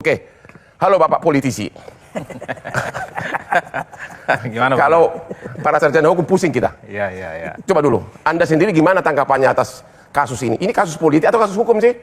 Oke, halo Bapak politisi. Gimana, Pak? Kalau para sarjana hukum pusing kita. Iya. Coba dulu, Anda sendiri gimana tanggapannya atas kasus ini? Ini kasus politik atau kasus hukum sih?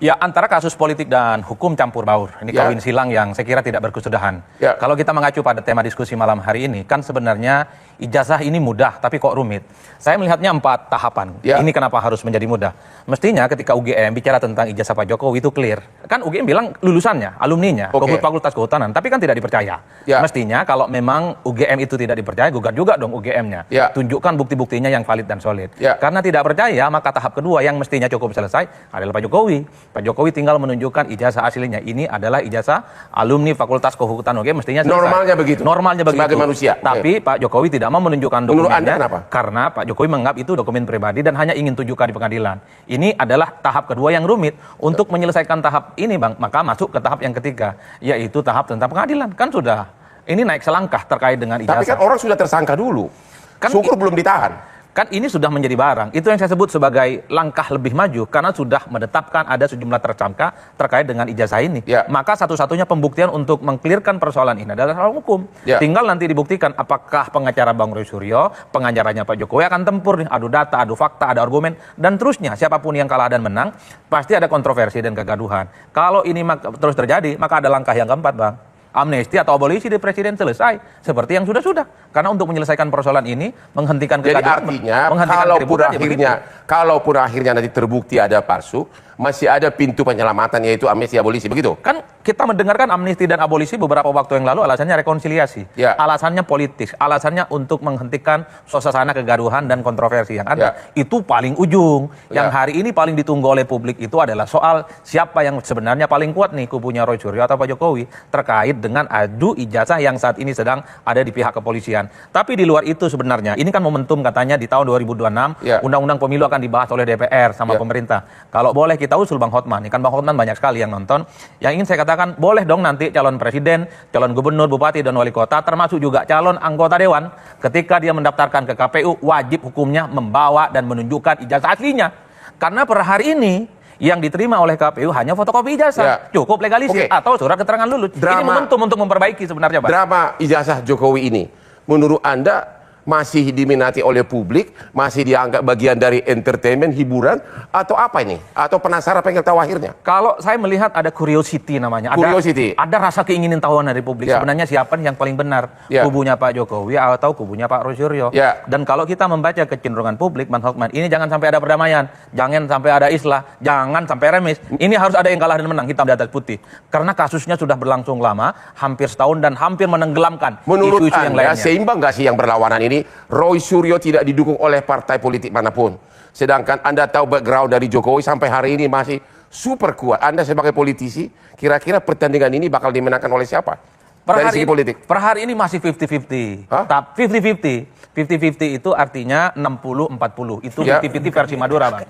Ya, antara kasus politik dan hukum campur baur. Ini Ya. kawin silang yang saya kira tidak berkesudahan. Ya. Kalau kita mengacu pada tema diskusi malam hari ini, kan sebenarnya ijazah ini mudah, tapi kok rumit. Saya melihatnya 4 tahapan. Ya. Ini kenapa harus menjadi mudah. Mestinya ketika UGM bicara tentang ijazah Pak Jokowi itu clear. Kan UGM bilang lulusannya, alumninya, Oke. Fakultas Kehutanan, tapi kan tidak dipercaya. Ya. Mestinya kalau memang UGM itu tidak dipercaya, gugat juga dong UGM-nya. Ya. Tunjukkan bukti-buktinya yang valid dan solid. Ya. Karena tidak percaya, maka tahap kedua yang mestinya cukup selesai adalah Pak Jokowi. Pak Jokowi tinggal menunjukkan ijazah aslinya. Ini adalah ijazah alumni Fakultas Kehutanan UGM, mestinya selesai. Normalnya begitu. Normalnya begitu. Sebagai manusia. Tapi Pak Jokowi tidak mau menunjukkan Menurut dokumennya. Anda kenapa? Karena Pak Jokowi menganggap itu dokumen pribadi dan hanya ingin tunjukkan di pengadilan. Ini adalah tahap kedua yang rumit. Untuk menyelesaikan tahap ini, Bang, maka masuk ke tahap yang ketiga, yaitu tahap tentang pengadilan. Kan sudah, ini naik selangkah terkait dengan ijazah. Tapi kan orang sudah tersangka dulu. Kan Syukur belum ditahan. Kan ini sudah menjadi barang. Itu yang saya sebut sebagai langkah lebih maju karena sudah menetapkan ada sejumlah tersangka terkait dengan ijazah ini. Ya. Maka satu-satunya pembuktian untuk mengklirkan persoalan ini adalah soal hukum. Ya. Tinggal nanti dibuktikan apakah pengacara Bang Roy Suryo, pengacaranya Pak Jokowi akan tempur nih, adu data, adu fakta, ada argumen dan terusnya. Siapapun yang kalah dan menang pasti ada kontroversi dan kegaduhan. Kalau ini terus terjadi, maka ada langkah yang keempat, Bang. Amnesti atau abolisi dari presiden selesai seperti yang sudah-sudah. Karena untuk menyelesaikan persoalan ini, menghentikan Jadi kegaduhan, artinya menghentikan keributan, ya begitu. kalaupun akhirnya nanti terbukti ada palsu, masih ada pintu penyelamatan yaitu amnesti abolisi, begitu? Kan kita mendengarkan amnesti dan abolisi beberapa waktu yang lalu alasannya rekonsiliasi. Ya. Alasannya politis, alasannya untuk menghentikan suasana kegaduhan dan kontroversi yang ada. Itu paling ujung. Yang Ya. hari ini paling ditunggu oleh publik itu adalah soal siapa yang sebenarnya paling kuat nih, kubunya Roy Suryo atau Pak Jokowi terkait dengan adu ijazah yang saat ini sedang ada di pihak kepolisian. Tapi di luar itu sebenarnya, ini kan momentum katanya di tahun 2026 Ya. Undang-Undang Pemilu akan dibahas oleh DPR sama Ya. pemerintah. Kalau boleh kita usul Bang Hotman, kan Bang Hotman banyak sekali yang nonton. Yang ingin saya katakan, boleh dong nanti calon presiden, calon gubernur, bupati, dan wali kota, termasuk juga calon anggota dewan, ketika dia mendaftarkan ke KPU, wajib hukumnya membawa dan menunjukkan ijazah aslinya. Karena per hari ini, yang diterima oleh KPU hanya fotokopi ijazah. Ya. Cukup legalisir Oke. atau surat keterangan lulus. Ini momentum untuk memperbaiki sebenarnya, Pak. Drama ijazah Jokowi ini, menurut Anda masih diminati oleh publik, masih dianggap bagian dari entertainment, hiburan, atau apa ini? Atau penasaran pengen tahu akhirnya? Kalau saya melihat ada curiosity namanya. Curiosity. Ada rasa keinginin tahuan dari publik. Ya. Sebenarnya siapa yang paling benar? Ya. Kubunya Pak Jokowi atau kubunya Pak Roy Suryo? Ya. Dan kalau kita membaca kecenderungan publik, Bang Hotman, ini jangan sampai ada perdamaian. Jangan sampai ada islah. Jangan sampai remis. Ini harus ada yang kalah dan menang, hitam di atas putih. Karena kasusnya sudah berlangsung lama, hampir setahun dan hampir menenggelamkan Menurut isu-isu yang Anda, lainnya. seimbang nggak sih yang berlawanan ini? Roy Suryo tidak didukung oleh partai politik manapun. Sedangkan Anda tahu background dari Jokowi sampai hari ini masih super kuat. Anda sebagai politisi, kira-kira pertandingan ini bakal dimenangkan oleh siapa? Dari segi politik. Per hari ini masih 50-50. Hah? 50-50. 50-50 itu artinya 60-40. Itu Ya. 50-50 versi Madura, Bang.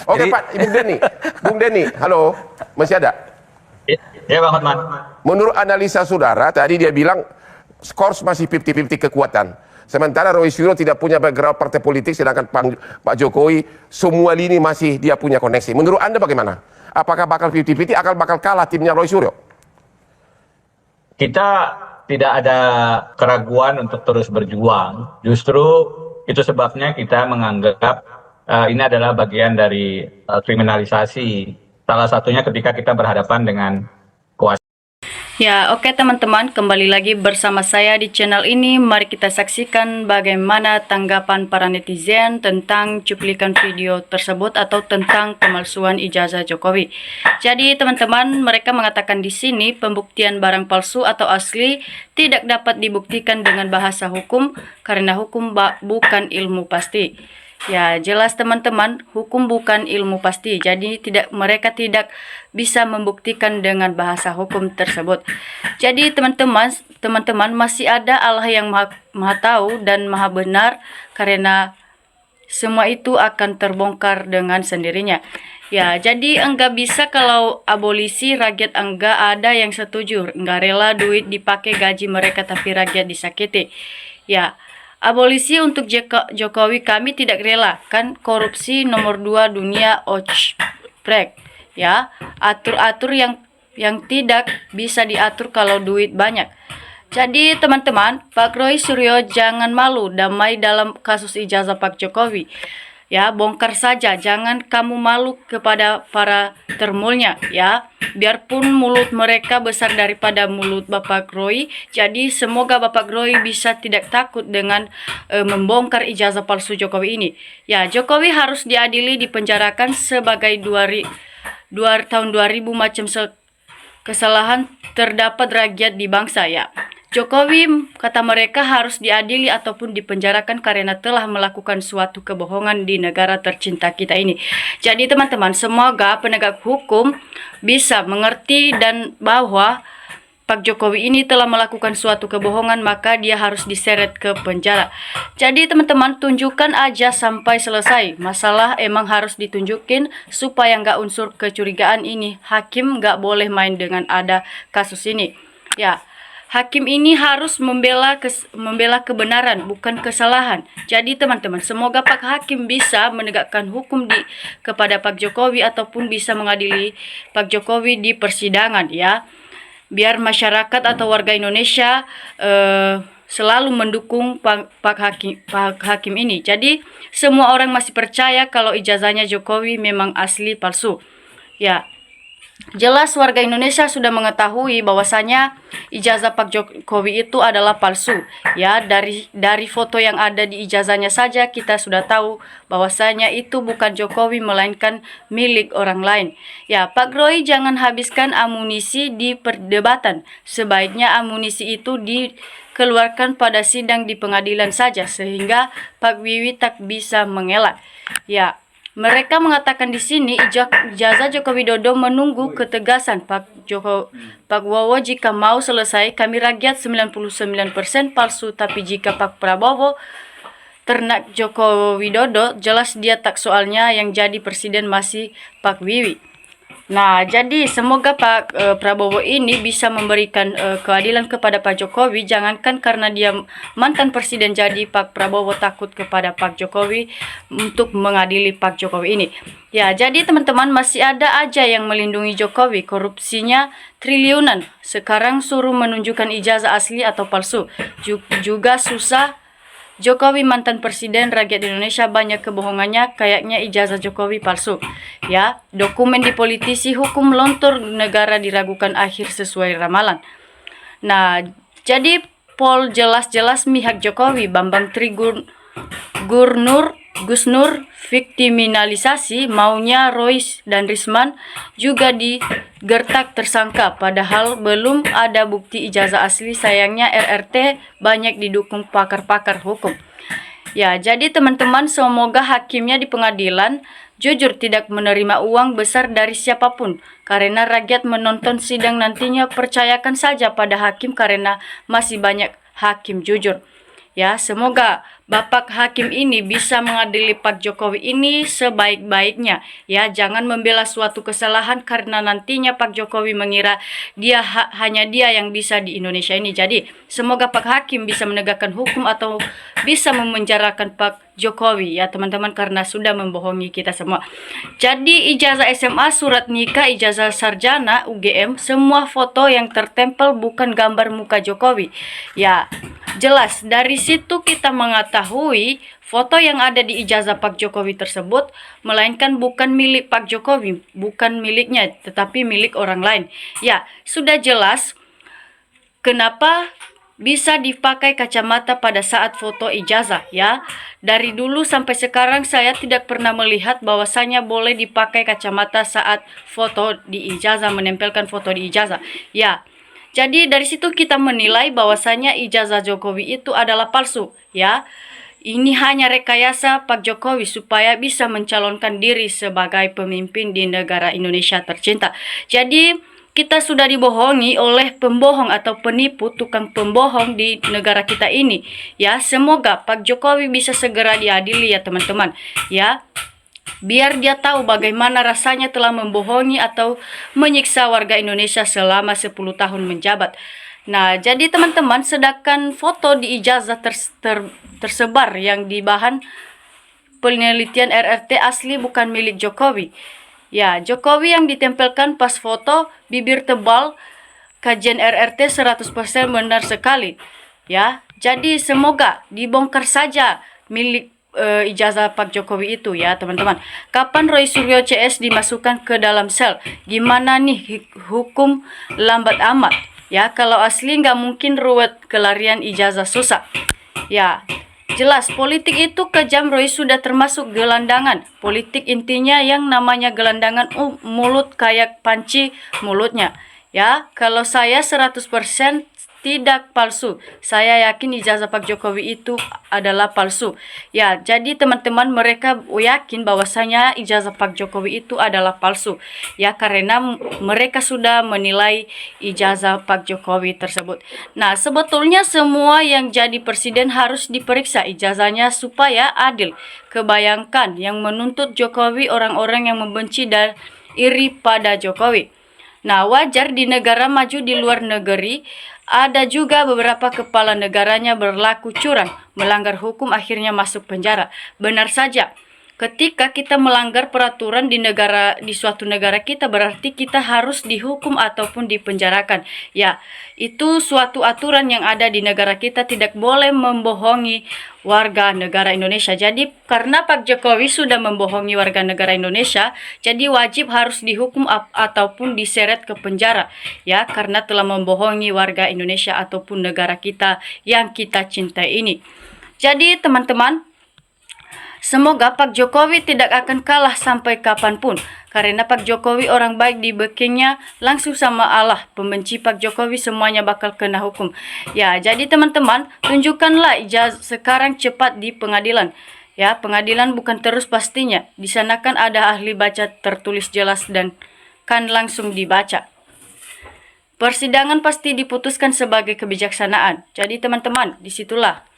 Oke Jadi- Pak, Bung Denny. Bung Denny, halo, masih ada? Ya Bang Hotman. Menurut analisa saudara, tadi dia bilang skor masih 50-50 kekuatan. Sementara Roy Suryo tidak punya background partai politik, sedangkan Pak Jokowi semua lini masih dia punya koneksi. Menurut Anda bagaimana? Apakah bakal 50-50 akan bakal kalah timnya Roy Suryo? Kita tidak ada keraguan untuk terus berjuang. Justru itu sebabnya kita menganggap ini adalah bagian dari kriminalisasi. Salah satunya ketika kita berhadapan dengan kuasa. Ya, oke teman-teman, kembali lagi bersama saya di channel ini. Mari kita saksikan bagaimana tanggapan para netizen tentang cuplikan video tersebut atau tentang pemalsuan ijazah Jokowi. Jadi teman-teman, mereka mengatakan di sini pembuktian barang palsu atau asli tidak dapat dibuktikan dengan bahasa hukum karena hukum bukan ilmu pasti. Ya, jelas teman-teman, hukum bukan ilmu pasti. Jadi mereka tidak bisa membuktikan dengan bahasa hukum tersebut. Jadi teman-teman masih ada Allah yang maha tahu dan maha benar, karena semua itu akan terbongkar dengan sendirinya. Ya, jadi enggak bisa kalau abolisi rakyat enggak ada yang setuju, enggak rela duit dipakai gaji mereka tapi rakyat disakiti. Ya, abolisi untuk Jokowi kami tidak rela, kan korupsi nomor 2 dunia Ocprek. Ya, atur-atur yang yang tidak bisa diatur kalau duit banyak. Jadi teman-teman, Pak Roy Suryo jangan malu damai dalam kasus ijazah Pak Jokowi. Ya, bongkar saja, jangan kamu malu kepada para termulnya ya. Biarpun mulut mereka besar daripada mulut Bapak Roy, jadi semoga Bapak Roy bisa tidak takut dengan membongkar ijazah palsu Jokowi ini. Ya, Jokowi harus diadili, dipenjarakan sebagai tahun 2000 macam kesalahan terdapat rakyat di bangsa ya. Jokowi, kata mereka, harus diadili ataupun dipenjarakan karena telah melakukan suatu kebohongan di negara tercinta kita ini. Jadi teman-teman, semoga penegak hukum bisa mengerti dan bahwa Pak Jokowi ini telah melakukan suatu kebohongan, maka dia harus diseret ke penjara. Jadi teman-teman, tunjukkan aja sampai selesai. Masalah emang harus ditunjukin supaya nggak unsur kecurigaan ini. Hakim nggak boleh main dengan ada kasus ini. Ya. Hakim ini harus membela kebenaran, bukan kesalahan. Jadi teman-teman, semoga Pak Hakim bisa menegakkan hukum kepada Pak Jokowi ataupun bisa mengadili Pak Jokowi di persidangan ya. Biar masyarakat atau warga Indonesia selalu mendukung Pak Hakim ini. Jadi semua orang masih percaya kalau ijazahnya Jokowi memang asli palsu. Ya. Jelas warga Indonesia sudah mengetahui bahwasanya ijazah Pak Jokowi itu adalah palsu. Ya, dari foto yang ada di ijazahnya saja kita sudah tahu bahwasanya itu bukan Jokowi melainkan milik orang lain. Ya, Pak Roy jangan habiskan amunisi di perdebatan. Sebaiknya amunisi itu dikeluarkan pada sidang di pengadilan saja sehingga Pak Wiwi tak bisa mengelak. Ya. Mereka mengatakan di sini ijazah Joko Widodo menunggu ketegasan Pak Wowo jika mau selesai. Kami rakyat 99% palsu, tapi jika Pak Prabowo ternak Joko Widodo, jelas dia tak, soalnya yang jadi presiden masih Pak Wiwi. Nah, jadi semoga Pak Prabowo ini bisa memberikan keadilan kepada Pak Jokowi. Jangankan karena dia mantan presiden jadi Pak Prabowo takut kepada Pak Jokowi untuk mengadili Pak Jokowi ini. Ya, jadi teman-teman masih ada aja yang melindungi Jokowi. Korupsinya triliunan. Sekarang suruh menunjukkan ijazah asli atau palsu. Juga susah. Jokowi mantan presiden, rakyat Indonesia banyak kebohongannya, kayaknya ijazah Jokowi palsu. Ya, dokumen di politisi, hukum lontor, negara diragukan, akhir sesuai ramalan. Nah, jadi Pol jelas-jelas mihak Jokowi, Bambang Gus Nur viktiminalisasi, maunya Roy dan Risman juga digertak tersangka, padahal belum ada bukti ijazah asli. Sayangnya RRT banyak didukung pakar-pakar hukum. Ya, jadi teman-teman, semoga hakimnya di pengadilan jujur, tidak menerima uang besar dari siapapun. Karena rakyat menonton sidang nantinya, percayakan saja pada hakim karena masih banyak hakim jujur. Ya, semoga Bapak Hakim ini bisa mengadili Pak Jokowi ini sebaik-baiknya. Ya, jangan membela suatu kesalahan karena nantinya Pak Jokowi mengira hanya dia yang bisa di Indonesia ini. Jadi, semoga Pak Hakim bisa menegakkan hukum atau bisa memenjarakan Pak Jokowi ya teman-teman, karena sudah membohongi kita semua. Jadi ijazah SMA, surat nikah, ijazah sarjana, UGM, semua foto yang tertempel bukan gambar muka Jokowi. Ya, jelas dari situ kita mengetahui foto yang ada di ijazah Pak Jokowi tersebut melainkan bukan milik Pak Jokowi, bukan miliknya, tetapi milik orang lain. Ya, sudah jelas kenapa bisa dipakai kacamata pada saat foto ijazah ya. Dari dulu sampai sekarang saya tidak pernah melihat bahwasanya boleh dipakai kacamata saat foto di ijazah, menempelkan foto di ijazah. Ya. Jadi dari situ kita menilai bahwasanya ijazah Jokowi itu adalah palsu ya. Ini hanya rekayasa Pak Jokowi supaya bisa mencalonkan diri sebagai pemimpin di negara Indonesia tercinta. Jadi kita sudah dibohongi oleh pembohong atau penipu, tukang pembohong di negara kita ini. Ya, semoga Pak Jokowi bisa segera diadili ya teman-teman. Ya, biar dia tahu bagaimana rasanya telah membohongi atau menyiksa warga Indonesia selama 10 tahun menjabat. Nah, jadi teman-teman, sedangkan foto di ijazah tersebar yang di bahan penelitian RRT asli bukan milik Jokowi. Ya, Jokowi yang ditempelkan pas foto bibir tebal, kajian RRT 100% benar sekali. Ya, jadi semoga dibongkar saja milik ijazah Pak Jokowi itu ya teman-teman. Kapan Roy Suryo CS dimasukkan ke dalam sel? Gimana nih hukum lambat amat? Ya, kalau asli nggak mungkin ruwet kelarian ijazah susah. Ya, jelas politik itu kejam. Roy sudah termasuk gelandangan. Politik intinya yang namanya gelandangan mulut kayak panci mulutnya. Ya, kalau saya 100% tidak palsu. Saya yakin ijazah Pak Jokowi itu adalah palsu. Ya, jadi teman-teman mereka yakin bahwasanya ijazah Pak Jokowi itu adalah palsu. Ya, karena mereka sudah menilai ijazah Pak Jokowi tersebut. Nah, sebetulnya semua yang jadi presiden harus diperiksa ijazahnya supaya adil. Kebayangkan yang menuntut Jokowi orang-orang yang membenci dan iri pada Jokowi. Nah, wajar di negara maju di luar negeri, ada juga beberapa kepala negaranya berlaku curang, melanggar hukum akhirnya masuk penjara. Benar saja, ketika kita melanggar peraturan di suatu negara kita, berarti kita harus dihukum ataupun dipenjarakan. Ya, itu suatu aturan yang ada di negara kita, tidak boleh membohongi warga negara Indonesia. Jadi karena Pak Jokowi sudah membohongi warga negara Indonesia, jadi wajib harus dihukum ataupun diseret ke penjara. Ya, karena telah membohongi warga Indonesia ataupun negara kita yang kita cintai ini. Jadi teman-teman, semoga Pak Jokowi tidak akan kalah sampai kapanpun. Karena Pak Jokowi orang baik di backingnya langsung sama Allah. Pembenci Pak Jokowi semuanya bakal kena hukum. Ya, jadi teman-teman, tunjukkanlah ijazah sekarang cepat di pengadilan. Ya, pengadilan bukan terus pastinya. Di sana kan ada ahli baca tertulis jelas dan kan langsung dibaca. Persidangan pasti diputuskan sebagai kebijaksanaan. Jadi teman-teman, disitulah